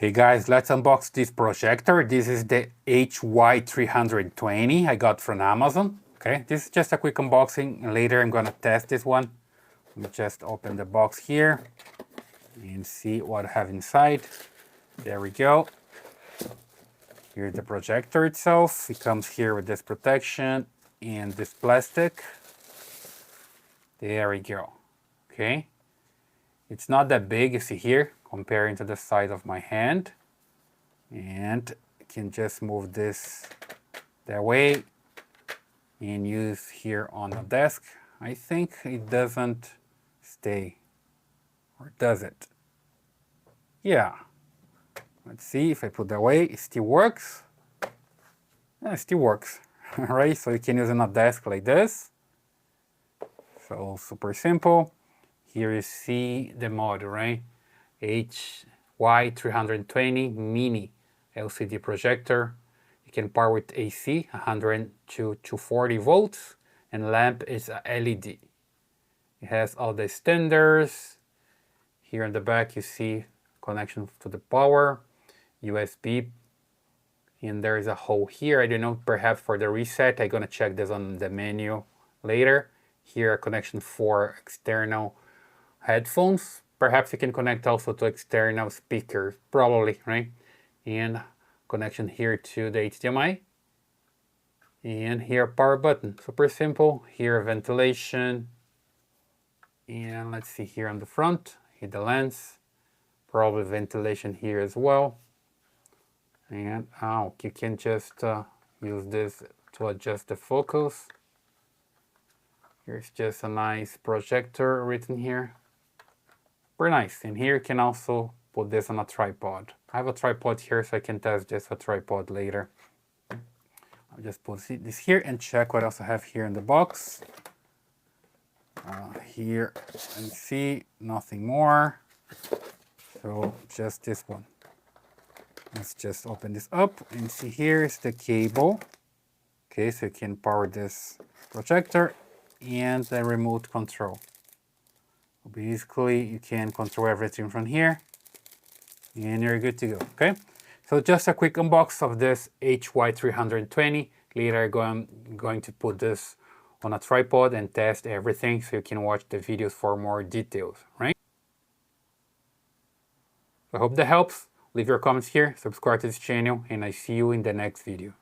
Hey guys, let's unbox this projector. This is the HY320 I got from Amazon. Okay, this is just a quick unboxing and later I'm gonna test this one. Let me just open the box here and see what I have inside. There we go. Here's the projector itself. It comes here with this protection and this plastic. There we go. Okay. It's not that big, you see here, comparing to the size of my hand. And I can just move this that way and use here on the desk. I think it doesn't stay, or does it? Yeah. Let's see if I put that away, it still works. Yeah, it still works, right? So you can use it on a desk like this. So super simple. Here you see the model, right? HY320 Mini LCD Projector. You can power with AC, 100 to 240 volts, and lamp is a LED. It has all the standards. Here in the back you see connection to the power, USB, and there is a hole here. I don't know, perhaps for the reset. I'm gonna check this on the menu later. Here a connection for external headphones. Perhaps you can connect also to external speakers, probably, right? And connection here to the HDMI. And here power button, super simple. Here ventilation. And let's see here on the front, hit the lens. Probably ventilation here as well. And you can just use this to adjust the focus. Here's just a nice projector written here. Very nice. And here you can also put this on a tripod. I have a tripod here, so I can test this a tripod later. I'll just put this here and check what else I have here in the box. Here, and see, nothing more. So just this one. Let's just open this up and see here is the cable. Okay, so you can power this projector and the remote control. Basically, you can control everything from here and you're good to go, okay? So just a quick unbox of this HY320. Later I'm going to put this on a tripod and test everything so you can watch the videos for more details, right? I hope that helps. Leave your comments here, subscribe to this channel, and I see you in the next video.